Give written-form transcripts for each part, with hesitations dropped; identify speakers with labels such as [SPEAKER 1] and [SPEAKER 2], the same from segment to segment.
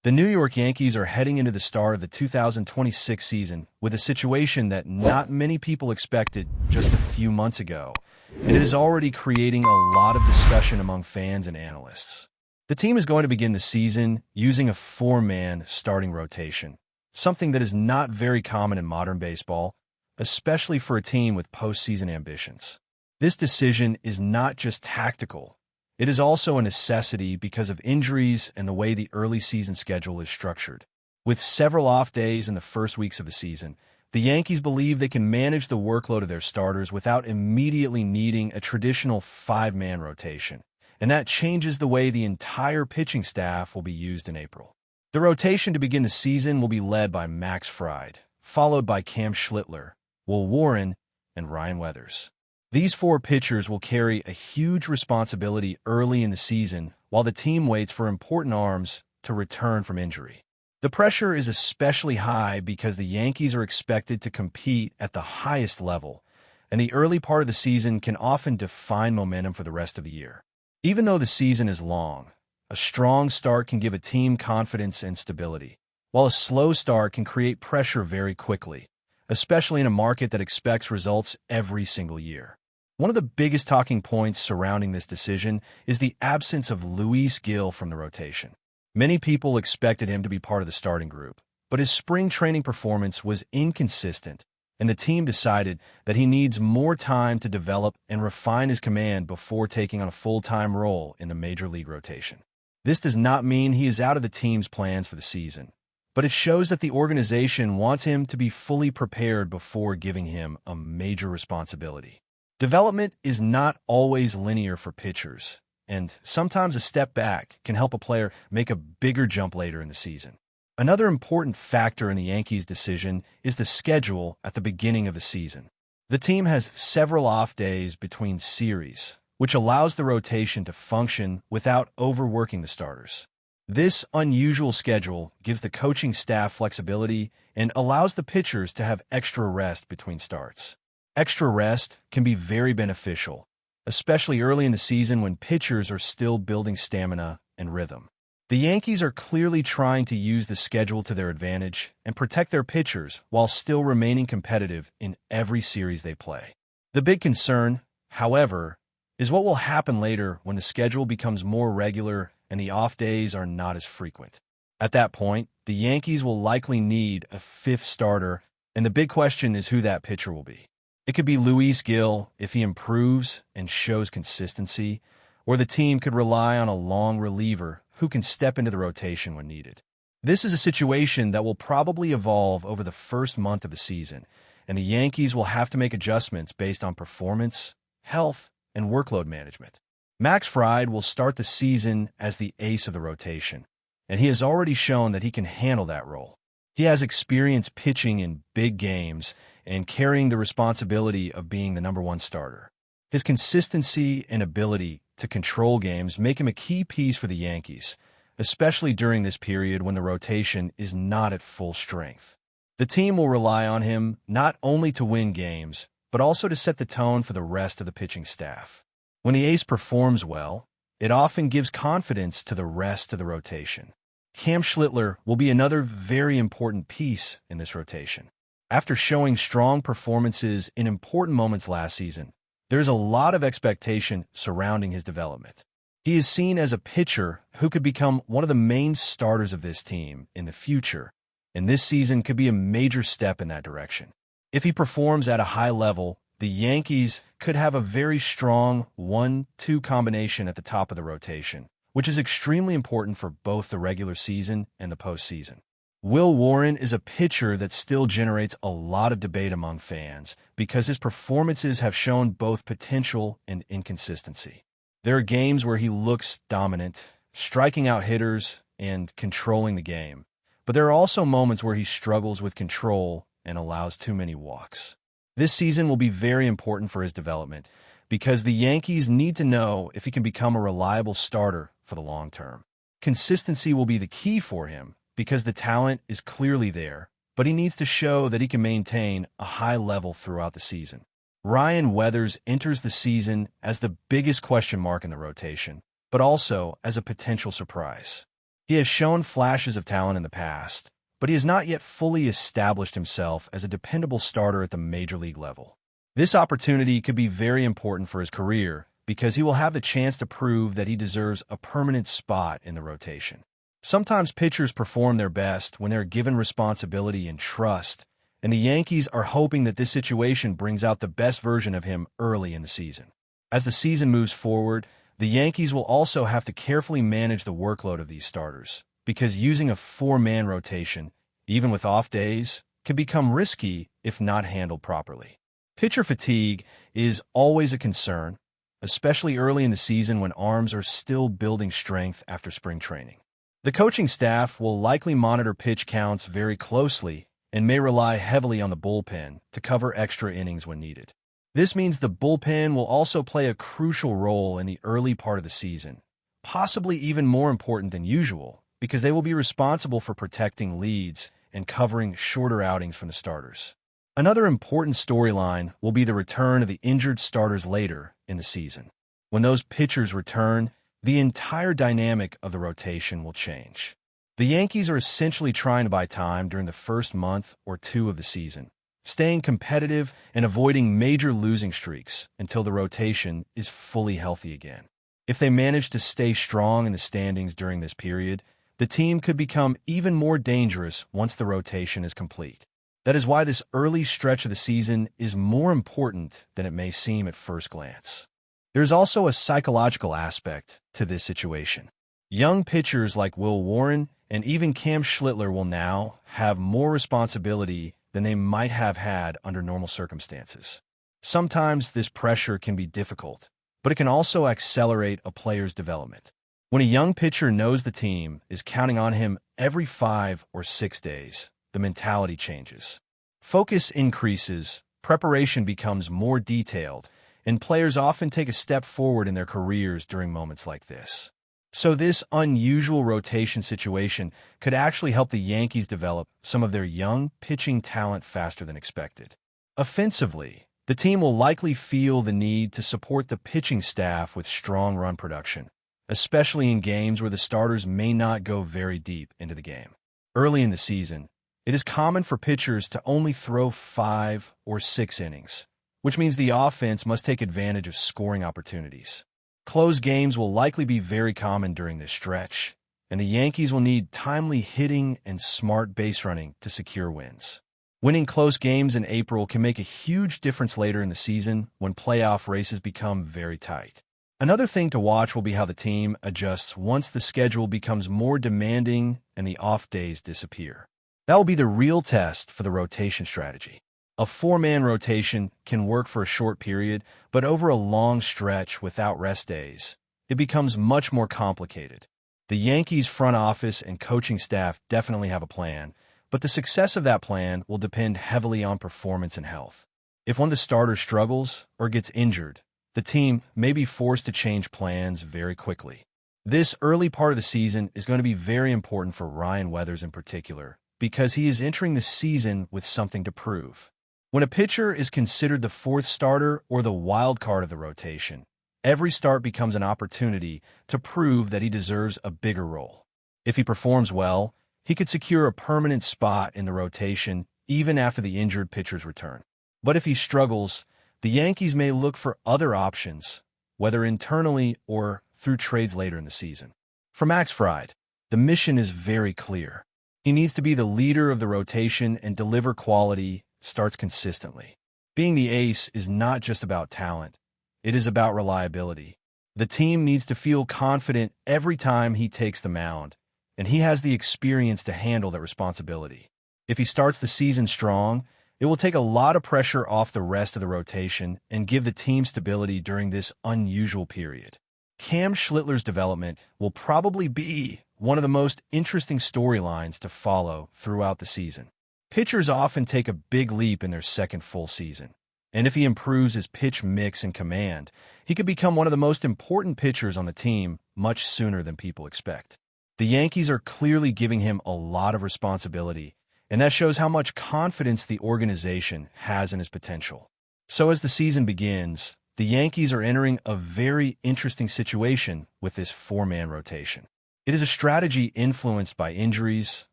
[SPEAKER 1] The New York Yankees are heading into the start of the 2026 season with a situation that not many people expected just a few months ago, and it is already creating a lot of discussion among fans and analysts. The team is going to begin the season using a four-man starting rotation, something that is not very common in modern baseball, especially for a team with postseason ambitions. This decision is not just tactical. It is also a necessity because of injuries and the way the early season schedule is structured. With several off days in the first weeks of the season, the Yankees believe they can manage the workload of their starters without immediately needing a traditional five-man rotation, and that changes the way the entire pitching staff will be used in April. The rotation to begin the season will be led by Max Fried, followed by Cam Schlittler, Will Warren, and Ryan Weathers. These four pitchers will carry a huge responsibility early in the season while the team waits for important arms to return from injury. The pressure is especially high because the Yankees are expected to compete at the highest level, and the early part of the season can often define momentum for the rest of the year. Even though the season is long, a strong start can give a team confidence and stability, while a slow start can create pressure very quickly, especially in a market that expects results every single year. One of the biggest talking points surrounding this decision is the absence of Luis Gil from the rotation. Many people expected him to be part of the starting group, but his spring training performance was inconsistent, and the team decided that he needs more time to develop and refine his command before taking on a full-time role in the major league rotation. This does not mean he is out of the team's plans for the season, but it shows that the organization wants him to be fully prepared before giving him a major responsibility. Development is not always linear for pitchers, and sometimes a step back can help a player make a bigger jump later in the season. Another important factor in the Yankees' decision is the schedule at the beginning of the season. The team has several off days between series, which allows the rotation to function without overworking the starters. This unusual schedule gives the coaching staff flexibility and allows the pitchers to have extra rest between starts. Extra rest can be very beneficial, especially early in the season when pitchers are still building stamina and rhythm. The Yankees are clearly trying to use the schedule to their advantage and protect their pitchers while still remaining competitive in every series they play. The big concern, however, is what will happen later when the schedule becomes more regular and the off days are not as frequent. At that point, the Yankees will likely need a fifth starter, and the big question is who that pitcher will be. It could be Luis Gil if he improves and shows consistency, or the team could rely on a long reliever who can step into the rotation when needed. This is a situation that will probably evolve over the first month of the season, and the Yankees will have to make adjustments based on performance, health, and workload management. Max Fried will start the season as the ace of the rotation, and he has already shown that he can handle that role. He has experience pitching in big games and carrying the responsibility of being the number one starter. His consistency and ability to control games make him a key piece for the Yankees, especially during this period when the rotation is not at full strength. The team will rely on him not only to win games, but also to set the tone for the rest of the pitching staff. When the ace performs well, it often gives confidence to the rest of the rotation. Cam Schlittler will be another very important piece in this rotation. After showing strong performances in important moments last season, there's a lot of expectation surrounding his development. He is seen as a pitcher who could become one of the main starters of this team in the future, and this season could be a major step in that direction. If he performs at a high level, the Yankees could have a very strong 1-2 combination at the top of the rotation, which is extremely important for both the regular season and the postseason. Will Warren is a pitcher that still generates a lot of debate among fans because his performances have shown both potential and inconsistency. There are games where he looks dominant, striking out hitters and controlling the game, but there are also moments where he struggles with control and allows too many walks. This season will be very important for his development because the Yankees need to know if he can become a reliable starter for the long term. Consistency will be the key for him because the talent is clearly there, but he needs to show that he can maintain a high level throughout the season. Ryan Weathers enters the season as the biggest question mark in the rotation, but also as a potential surprise. He has shown flashes of talent in the past, but he has not yet fully established himself as a dependable starter at the major league level. This opportunity could be very important for his career because he will have the chance to prove that he deserves a permanent spot in the rotation. Sometimes pitchers perform their best when they're given responsibility and trust, and the Yankees are hoping that this situation brings out the best version of him early in the season. As the season moves forward, the Yankees will also have to carefully manage the workload of these starters, because using a four-man rotation, even with off days, can become risky if not handled properly. Pitcher fatigue is always a concern, especially early in the season when arms are still building strength after spring training. The coaching staff will likely monitor pitch counts very closely and may rely heavily on the bullpen to cover extra innings when needed. This means the bullpen will also play a crucial role in the early part of the season, possibly even more important than usual, because they will be responsible for protecting leads and covering shorter outings from the starters. Another important storyline will be the return of the injured starters later in the season. When those pitchers return, the entire dynamic of the rotation will change. The Yankees are essentially trying to buy time during the first month or two of the season, staying competitive and avoiding major losing streaks until the rotation is fully healthy again. If they manage to stay strong in the standings during this period, the team could become even more dangerous once the rotation is complete. That is why this early stretch of the season is more important than it may seem at first glance. There is also a psychological aspect to this situation. Young pitchers like Will Warren and even Cam Schlittler will now have more responsibility than they might have had under normal circumstances. Sometimes this pressure can be difficult, but it can also accelerate a player's development. When a young pitcher knows the team is counting on him every 5 or 6 days, the mentality changes. Focus increases, preparation becomes more detailed, and players often take a step forward in their careers during moments like this. So this unusual rotation situation could actually help the Yankees develop some of their young pitching talent faster than expected. Offensively, the team will likely feel the need to support the pitching staff with strong run production, especially in games where the starters may not go very deep into the game. Early in the season, it is common for pitchers to only throw 5 or 6 innings, which means the offense must take advantage of scoring opportunities. Close games will likely be very common during this stretch, and the Yankees will need timely hitting and smart base running to secure wins. Winning close games in April can make a huge difference later in the season when playoff races become very tight. Another thing to watch will be how the team adjusts once the schedule becomes more demanding and the off days disappear. That will be the real test for the rotation strategy. A four-man rotation can work for a short period, but over a long stretch without rest days, it becomes much more complicated. The Yankees' front office and coaching staff definitely have a plan, but the success of that plan will depend heavily on performance and health. If one of the starters struggles or gets injured, the team may be forced to change plans very quickly. This early part of the season is going to be very important for Ryan Weathers in particular, because he is entering the season with something to prove. When a pitcher is considered the fourth starter or the wild card of the rotation, every start becomes an opportunity to prove that he deserves a bigger role. If he performs well, he could secure a permanent spot in the rotation even after the injured pitcher's return. But if he struggles, the Yankees may look for other options, whether internally or through trades later in the season. For Max Fried, the mission is very clear. He needs to be the leader of the rotation and deliver quality starts consistently. Being the ace is not just about talent, it is about reliability. The team needs to feel confident every time he takes the mound, and he has the experience to handle that responsibility. If he starts the season strong, it will take a lot of pressure off the rest of the rotation and give the team stability during this unusual period. Cam Schlittler's development will probably be one of the most interesting storylines to follow throughout the season. Pitchers often take a big leap in their second full season, and if he improves his pitch mix and command, he could become one of the most important pitchers on the team much sooner than people expect. The Yankees are clearly giving him a lot of responsibility, and that shows how much confidence the organization has in his potential. So as the season begins, the Yankees are entering a very interesting situation with this four-man rotation. It is a strategy influenced by injuries,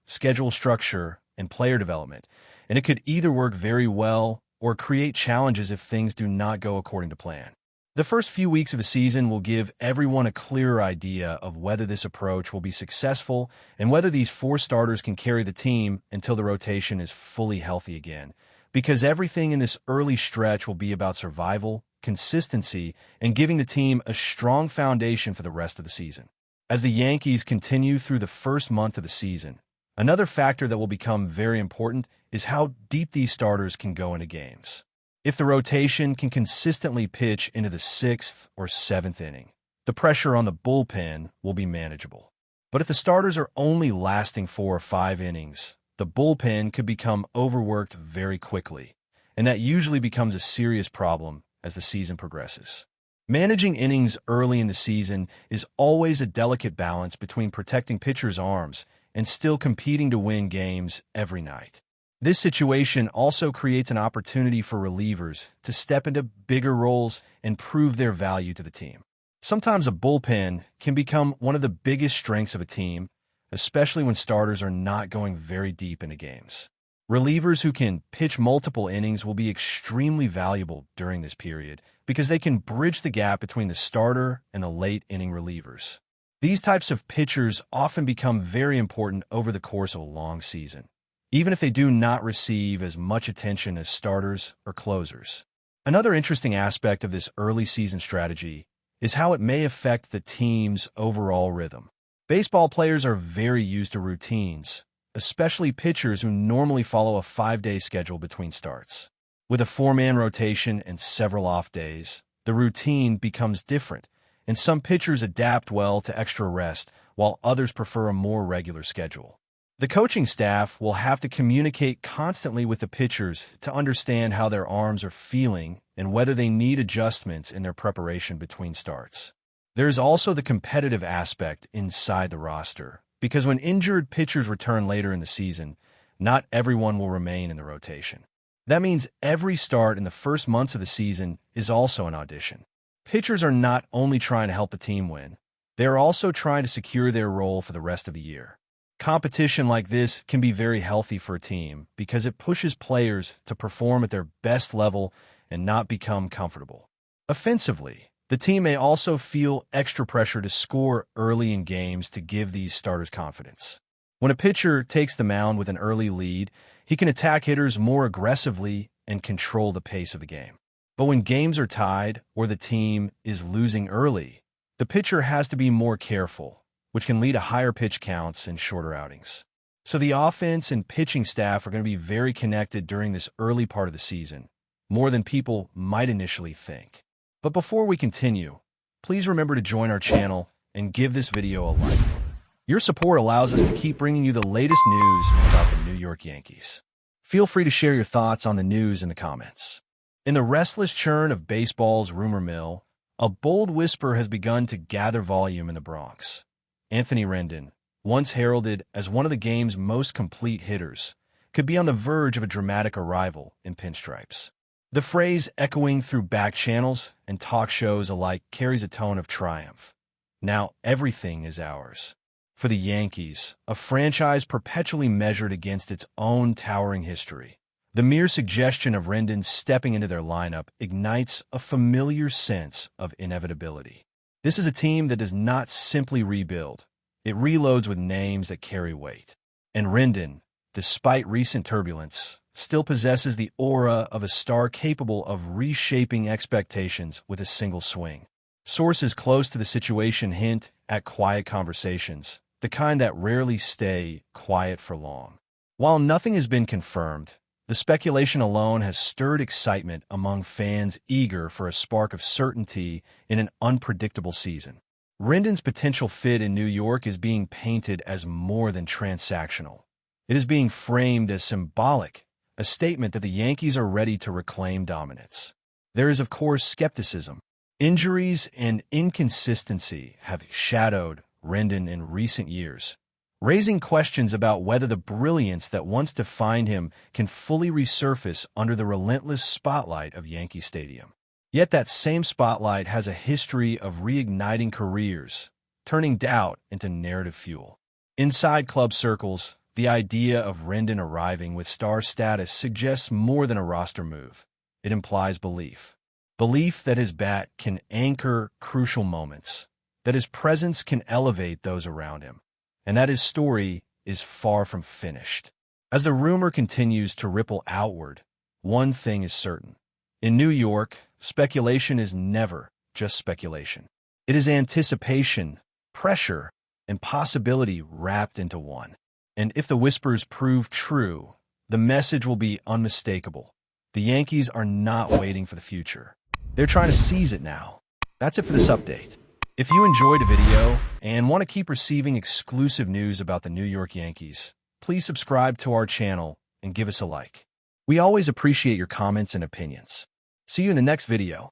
[SPEAKER 1] schedule structure, and player development, and it could either work very well or create challenges if things do not go according to plan. The first few weeks of a season will give everyone a clearer idea of whether this approach will be successful and whether these four starters can carry the team until the rotation is fully healthy again, because everything in this early stretch will be about survival, consistency, and giving the team a strong foundation for the rest of the season. As the Yankees continue through the first month of the season, another factor that will become very important is how deep these starters can go into games. If the rotation can consistently pitch into the 6th or 7th inning, the pressure on the bullpen will be manageable. But if the starters are only lasting 4 or 5 innings, the bullpen could become overworked very quickly, and that usually becomes a serious problem as the season progresses. Managing innings early in the season is always a delicate balance between protecting pitchers' arms and still competing to win games every night. This situation also creates an opportunity for relievers to step into bigger roles and prove their value to the team. Sometimes a bullpen can become one of the biggest strengths of a team, especially when starters are not going very deep into games. Relievers who can pitch multiple innings will be extremely valuable during this period because they can bridge the gap between the starter and the late-inning relievers. These types of pitchers often become very important over the course of a long season, even if they do not receive as much attention as starters or closers. Another interesting aspect of this early season strategy is how it may affect the team's overall rhythm. Baseball players are very used to routines, especially pitchers who normally follow a 5-day schedule between starts. With a 4-man rotation and several off days, the routine becomes different, and some pitchers adapt well to extra rest, while others prefer a more regular schedule. The coaching staff will have to communicate constantly with the pitchers to understand how their arms are feeling and whether they need adjustments in their preparation between starts. There is also the competitive aspect inside the roster, because when injured pitchers return later in the season, not everyone will remain in the rotation. That means every start in the first months of the season is also an audition. Pitchers are not only trying to help the team win, they are also trying to secure their role for the rest of the year. Competition like this can be very healthy for a team because it pushes players to perform at their best level and not become comfortable. Offensively, the team may also feel extra pressure to score early in games to give these starters confidence. When a pitcher takes the mound with an early lead, he can attack hitters more aggressively and control the pace of the game. But when games are tied or the team is losing early, the pitcher has to be more careful, which can lead to higher pitch counts and shorter outings. So the offense and pitching staff are going to be very connected during this early part of the season, more than people might initially think. But before we continue, please remember to join our channel and give this video a like. Your support allows us to keep bringing you the latest news about the New York Yankees. Feel free to share your thoughts on the news in the comments. In the restless churn of baseball's rumor mill, a bold whisper has begun to gather volume in the Bronx. Anthony Rendan, once heralded as one of the game's most complete hitters, could be on the verge of a dramatic arrival in pinstripes. The phrase echoing through back channels and talk shows alike carries a tone of triumph. Now everything is ours. For the Yankees, a franchise perpetually measured against its own towering history, the mere suggestion of Rendan stepping into their lineup ignites a familiar sense of inevitability. This is a team that does not simply rebuild. It reloads with names that carry weight. And Rendan, despite recent turbulence, still possesses the aura of a star capable of reshaping expectations with a single swing. Sources close to the situation hint at quiet conversations, the kind that rarely stay quiet for long. While nothing has been confirmed, the speculation alone has stirred excitement among fans eager for a spark of certainty in an unpredictable season. Rendan's potential fit in New York is being painted as more than transactional. It is being framed as symbolic, a statement that the Yankees are ready to reclaim dominance. There is, of course, skepticism. Injuries and inconsistency have shadowed Rendan in recent years, raising questions about whether the brilliance that once defined him can fully resurface under the relentless spotlight of Yankee Stadium. Yet that same spotlight has a history of reigniting careers, turning doubt into narrative fuel. Inside club circles, the idea of Rendan arriving with star status suggests more than a roster move. It implies belief. Belief that his bat can anchor crucial moments, that his presence can elevate those around him, and that his story is far from finished. As the rumor continues to ripple outward, one thing is certain. In New York, speculation is never just speculation. It is anticipation, pressure, and possibility wrapped into one. And if the whispers prove true, the message will be unmistakable. The Yankees are not waiting for the future. They're trying to seize it now. That's it for this update. If you enjoyed the video and want to keep receiving exclusive news about the New York Yankees, please subscribe to our channel and give us a like. We always appreciate your comments and opinions. See you in the next video.